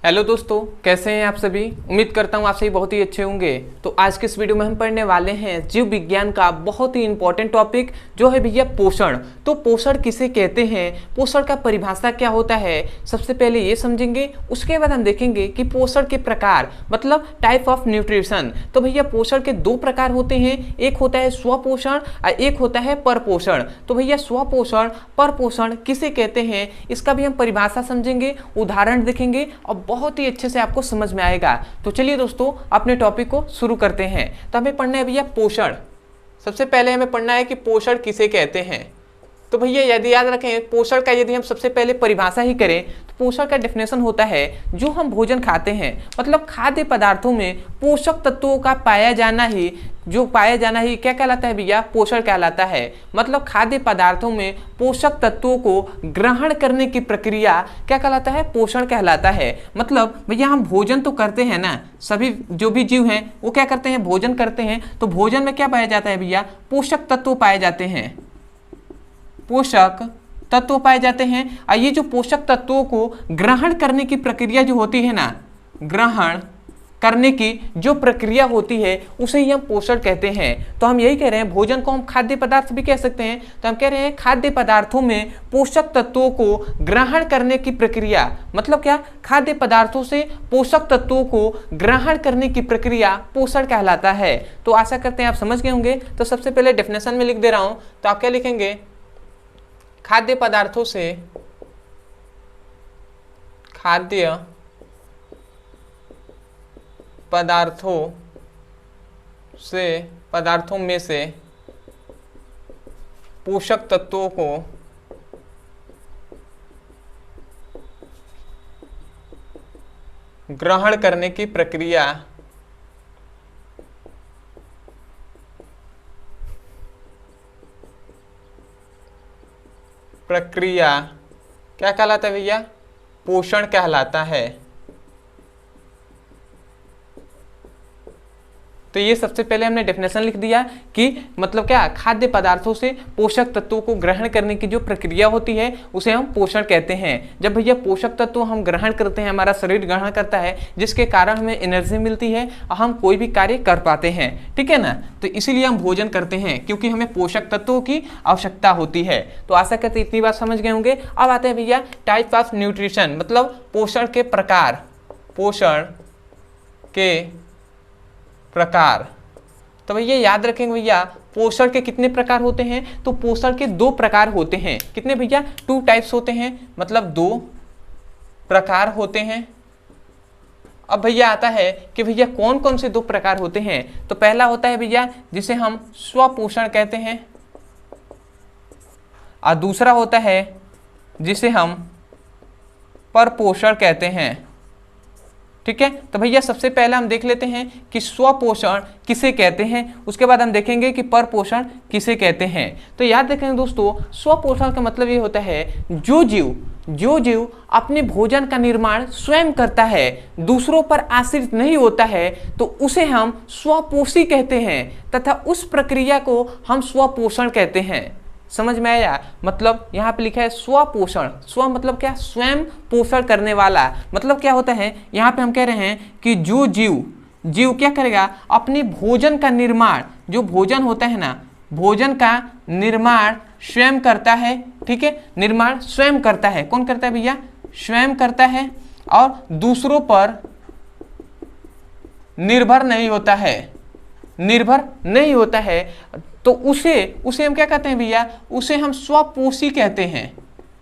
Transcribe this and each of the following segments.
Hello दोस्तों, कैसे हैं आप सभी। उम्मीद करता हूँ आप सभी बहुत ही अच्छे होंगे। तो आज के इस वीडियो में हम पढ़ने वाले हैं जीव विज्ञान का बहुत ही इंपॉर्टेंट टॉपिक जो है भैया पोषण। तो पोषण किसे कहते हैं, पोषण का परिभाषा क्या होता है, सबसे पहले ये समझेंगे। उसके बाद हम देखेंगे कि पोषण के प्रकार मतलब टाइप ऑफ न्यूट्रिशन। तो भैया पोषण के दो प्रकार होते हैं, एक होता है स्वपोषण और एक होता है परपोषण। तो भैया स्वपोषण परपोषण किसे कहते हैं इसका भी हम परिभाषा समझेंगे, उदाहरण देखेंगे और बहुत ही अच्छे से आपको समझ में आएगा। तो चलिए दोस्तों अपने टॉपिक को शुरू करते हैं। तो हमें पढ़ना है भैया पोषण। सबसे पहले हमें पढ़ना है कि पोषण किसे कहते हैं। तो भैया यदि याद रखें पोषण का यदि हम सबसे पहले परिभाषा ही करें तो पोषण का डेफिनेशन होता है जो हम भोजन खाते हैं मतलब खाद्य पदार्थों में पोषक तत्वों का पाया जाना ही क्या कहलाता है भैया, पोषण कहलाता है। मतलब खाद्य पदार्थों में पोषक तत्वों को ग्रहण करने की प्रक्रिया क्या कहलाता है, पोषण कहलाता है। मतलब भैया हम भोजन तो करते हैं ना, सभी जो भी जीव हैं वो क्या करते हैं, भोजन करते हैं। तो भोजन में क्या पाया जाता है भैया, पोषक तत्व पाए जाते हैं, पोषक तत्व पाए जाते हैं। और ये जो पोषक तत्वों को ग्रहण करने की प्रक्रिया जो होती है ना, ग्रहण करने की जो प्रक्रिया होती है उसे ही हम पोषण कहते हैं। तो हम यही कह रहे हैं भोजन को हम खाद्य पदार्थ भी कह सकते हैं। तो हम कह रहे हैं खाद्य पदार्थों में पोषक तत्वों को ग्रहण करने की प्रक्रिया मतलब क्या, खाद्य पदार्थों से पोषक तत्वों को ग्रहण करने की प्रक्रिया पोषण कहलाता है। तो आशा करते हैं आप समझ गए होंगे। तो सबसे पहले डेफिनेशन में लिख दे रहा हूं, तो आप क्या लिखेंगे, खाद्य पदार्थों में से पोषक तत्वों को ग्रहण करने की प्रक्रिया क्या कहलाता है भैया, पोषण कहलाता है। तो ये सबसे पहले हमने डेफिनेशन लिख दिया कि मतलब क्या, खाद्य पदार्थों से पोषक तत्वों को ग्रहण करने की जो प्रक्रिया होती है उसे हम पोषण कहते हैं। जब भैया पोषक तत्व हम ग्रहण करते हैं, हमारा शरीर ग्रहण करता है जिसके कारण हमें एनर्जी मिलती है और हम कोई भी कार्य कर पाते हैं, ठीक है ना। तो इसीलिए हम भोजन करते हैं क्योंकि हमें पोषक तत्वों की आवश्यकता होती है। तो आशा करते इतनी बात समझ गए होंगे। अब आते हैं भैया टाइप ऑफ न्यूट्रिशन मतलब पोषण के प्रकार। तो भैया याद रखेंगे भैया पोषण के कितने प्रकार होते हैं, तो पोषण के दो प्रकार होते हैं। कितने भैया, 2 टाइप्स होते हैं, मतलब 2 प्रकार होते हैं। अब भैया आता है कि भैया कौन कौन से 2 प्रकार होते हैं। तो पहला होता है भैया जिसे हम स्वपोषण कहते हैं और दूसरा होता है जिसे हम परपोषण कहते हैं, ठीक है। तो भैया सबसे पहले हम देख लेते हैं कि स्वपोषण किसे कहते हैं, उसके बाद हम देखेंगे कि परपोषण किसे कहते हैं। तो याद रखेंगे दोस्तों, स्वपोषण का मतलब ये होता है जो जीव अपने भोजन का निर्माण स्वयं करता है, दूसरों पर आश्रित नहीं होता है, तो उसे हम स्वपोषी कहते हैं तथा उस प्रक्रिया को हम स्वपोषण कहते हैं। समझ में आया। मतलब यहाँ पे लिखा है स्वपोषण, स्व मतलब क्या, स्वयं पोषण करने वाला। मतलब क्या होता है, यहाँ पे हम कह रहे हैं कि जो जीव क्या करेगा, अपने भोजन का निर्माण, जो भोजन होता है ना, भोजन का निर्माण स्वयं करता है, ठीक है। निर्माण स्वयं करता है, कौन करता है भैया, स्वयं करता है, और दूसरों पर निर्भर नहीं होता है। तो उसे हम क्या कहते हैं भैया, उसे हम स्वपोषी कहते हैं।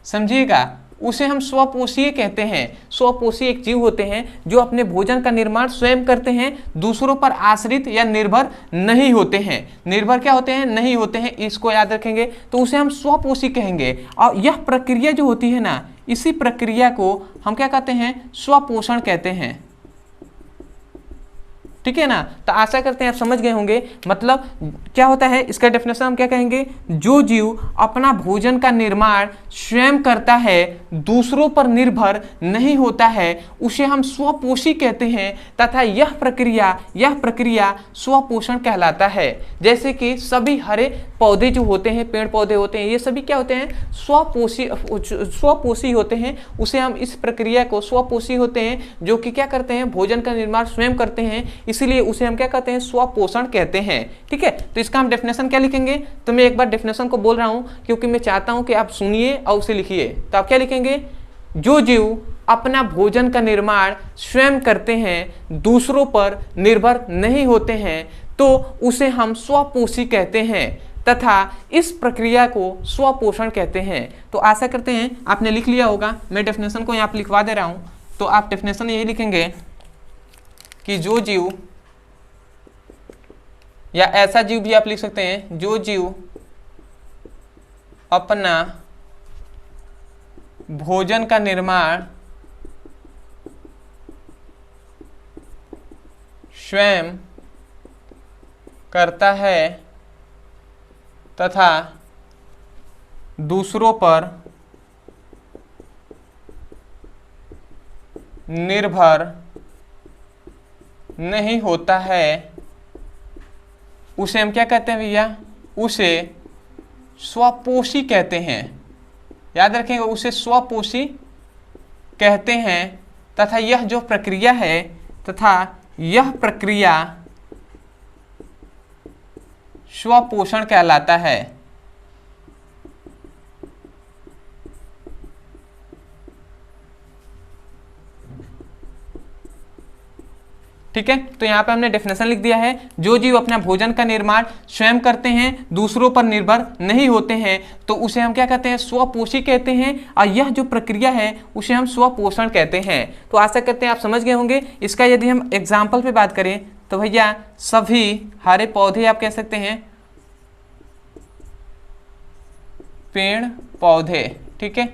समझिएगा, उसे हम स्वपोषी कहते हैं। स्वपोषी एक जीव होते हैं जो अपने भोजन का निर्माण स्वयं करते हैं, दूसरों पर आश्रित या निर्भर नहीं होते हैं। निर्भर क्या होते हैं, नहीं होते हैं, इसको याद रखेंगे। तो उसे हम स्वपोषी कहेंगे। और यह प्रक्रिया जो होती है ना, इसी प्रक्रिया को हम क्या कहते हैं, स्वपोषण कहते हैं। ठीक है ना। तो आशा करते हैं आप समझ गए होंगे। मतलब क्या होता है इसका डेफिनेशन हम क्या कहेंगे, जो जीव अपना भोजन का निर्माण स्वयं करता है, दूसरों पर निर्भर नहीं होता है, उसे हम स्वपोषी कहते हैं तथा यह प्रक्रिया स्वपोषण कहलाता है। जैसे कि सभी हरे पौधे जो होते हैं, पेड़ पौधे होते हैं, ये सभी क्या होते हैं, स्वपोषी होते हैं। उसे हम इस प्रक्रिया को स्वपोषी होते हैं, जो कि क्या करते हैं, भोजन का निर्माण स्वयं करते हैं, इसीलिए उसे हम क्या कहते हैं, स्वपोषण कहते हैं। ठीक है, तो इसका हम डेफिनेशन क्या लिखेंगे, तो मैं एक बार डेफिनेशन को बोल रहा हूं क्योंकि मैं चाहता हूं कि आप सुनिए और उसे लिखिए। तो आप क्या लिखेंगे, जो जीव अपना भोजन का निर्माण स्वयं करते हैं, दूसरों पर निर्भर नहीं होते हैं, तो उसे हम स्वपोषी कहते हैं तथा इस प्रक्रिया को स्वपोषण कहते हैं। तो आशा करते हैं आपने लिख लिया होगा। मैं डेफिनेशन को यहाँ पर लिखवा दे रहा हूं। तो आप डेफिनेशन यही लिखेंगे कि जो जीव, या ऐसा जीव भी आप लिख सकते हैं, जो जीव अपना भोजन का निर्माण स्वयं करता है तथा दूसरों पर निर्भर नहीं होता है, उसे हम क्या कहते हैं भैया, उसे स्वपोषी कहते हैं। याद रखेंगे, उसे स्वपोषी कहते हैं तथा यह जो प्रक्रिया है, तथा यह प्रक्रिया स्वपोषण कहलाता है। ठीक है, तो यहाँ पे हमने डेफिनेशन लिख दिया है, जो जीव अपना भोजन का निर्माण स्वयं करते हैं, दूसरों पर निर्भर नहीं होते हैं, तो उसे हम क्या कहते हैं, स्वपोषी कहते हैं, और यह जो प्रक्रिया है उसे हम स्वपोषण कहते हैं। तो आशा करते हैं आप समझ गए होंगे। इसका यदि हम एग्जाम्पल पे बात करें तो भैया सभी हरे पौधे आप कह सकते हैं, पेड़ पौधे, ठीक है,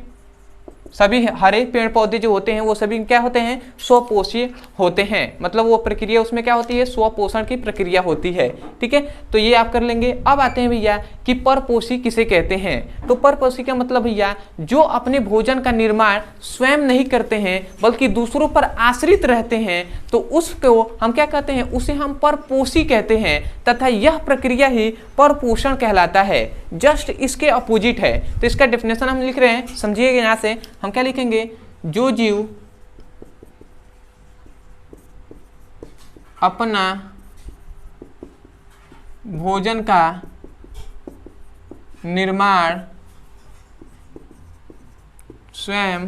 सभी हरे पेड़ पौधे जो होते हैं वो सभी क्या होते हैं, स्वपोषी होते हैं। मतलब वो प्रक्रिया उसमें क्या होती है, स्वपोषण की प्रक्रिया होती है। ठीक है, तो ये आप कर लेंगे। अब आते हैं भैया कि परपोषी किसे कहते हैं। तो परपोषी का मतलब भैया जो अपने भोजन का निर्माण स्वयं नहीं करते हैं बल्कि दूसरों पर आश्रित रहते हैं, तो उसको हम क्या कहते हैं, उसे हम परपोषी कहते हैं तथा यह प्रक्रिया ही परपोषण कहलाता है। जस्ट इसके अपोजिट है। तो इसका डेफिनेशन हम लिख रहे हैं, समझिएगा। यहाँ से हम क्या लिखेंगे, जो जीव अपना भोजन का निर्माण स्वयं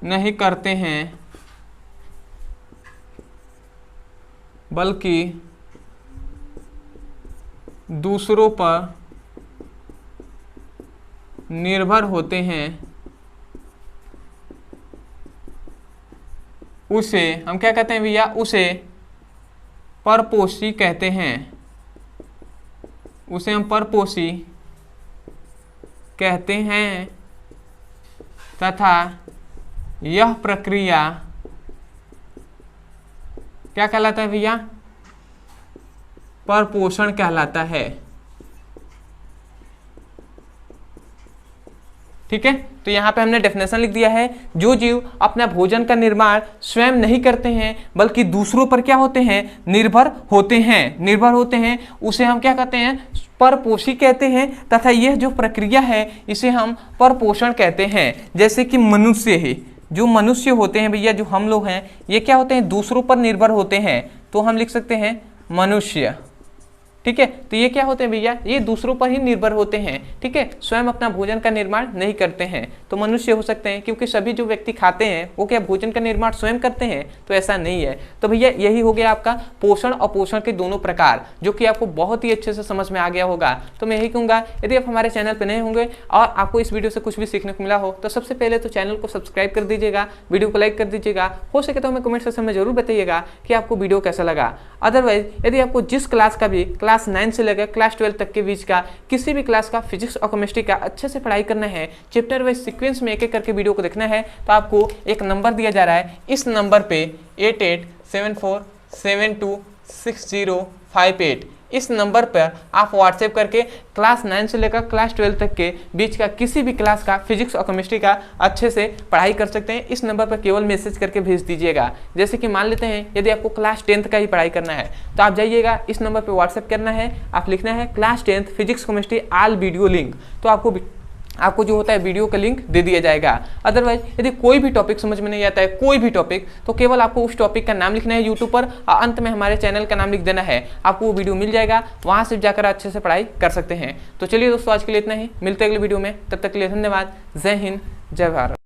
नहीं करते हैं बल्कि दूसरों पर निर्भर होते हैं, उसे हम क्या कहते हैं भैया, उसे परपोषी कहते हैं। उसे हम परपोषी कहते हैं तथा यह प्रक्रिया क्या कहलाता है भैया, परपोषण कहलाता है। ठीक है, तो यहाँ पे हमने डेफिनेशन लिख दिया है, जो जीव अपना भोजन का निर्माण स्वयं नहीं करते हैं बल्कि दूसरों पर क्या होते हैं, निर्भर होते हैं, उसे हम क्या कहते हैं, परपोषी कहते हैं तथा यह जो प्रक्रिया है इसे हम परपोषण कहते हैं। जैसे कि मनुष्य ही, जो मनुष्य होते हैं भैया, जो हम लोग हैं, ये क्या होते हैं, दूसरों पर निर्भर होते हैं, तो हम लिख सकते हैं मनुष्य। ठीक है, तो ये क्या होते हैं भैया, ये दूसरों पर ही निर्भर होते हैं। ठीक है, स्वयं अपना भोजन का निर्माण नहीं करते हैं, तो मनुष्य हो सकते हैं, क्योंकि सभी जो व्यक्ति खाते हैं वो क्या भोजन का निर्माण स्वयं करते हैं, तो ऐसा नहीं है। तो भैया यही हो गया आपका पोषण और पोषण के दोनों प्रकार, जो कि आपको बहुत ही अच्छे से समझ में आ गया होगा। तो मैं यही कहूँगा, यदि आप हमारे चैनल पर नए होंगे और आपको इस वीडियो से कुछ भी सीखने को मिला हो, तो सबसे पहले तो चैनल को सब्सक्राइब कर दीजिएगा, वीडियो को लाइक कर दीजिएगा, हो सके तो हमें कमेंट सेक्शन में जरूर बताइएगा कि आपको वीडियो कैसा लगा। अदरवाइज यदि आपको जिस क्लास का भी क्लास 9 से लेकर क्लास 12 तक के बीच का किसी भी क्लास का फिजिक्स और केमिस्ट्री का अच्छे से पढ़ाई करना है, चैप्टर वाइज सीक्वेंस में एक एक करके वीडियो को देखना है, तो आपको एक नंबर दिया जा रहा है। इस नंबर पे 8874726058 इस नंबर पर आप व्हाट्सएप करके क्लास 9 से लेकर क्लास 12 तक के बीच का किसी भी क्लास का फिजिक्स और केमिस्ट्री का अच्छे से पढ़ाई कर सकते हैं। इस नंबर पर केवल मैसेज करके भेज दीजिएगा। जैसे कि मान लेते हैं यदि आपको क्लास 10th का ही पढ़ाई करना है तो आप जाइएगा, इस नंबर पर व्हाट्सएप करना है, आप लिखना है class 10th physics chemistry all video link, तो आपको जो होता है वीडियो का लिंक दे दिया जाएगा। अदरवाइज यदि कोई भी टॉपिक समझ में नहीं आता है, कोई भी टॉपिक, तो केवल आपको उस टॉपिक का नाम लिखना है यूट्यूब पर और अंत में हमारे चैनल का नाम लिख देना है, आपको वो वीडियो मिल जाएगा, वहां से जाकर अच्छे से पढ़ाई कर सकते हैं। तो चलिए दोस्तों, आज के लिए इतना ही, मिलते हैं अगले वीडियो में, तब तक के लिए धन्यवाद। जय हिंद, जय भारत।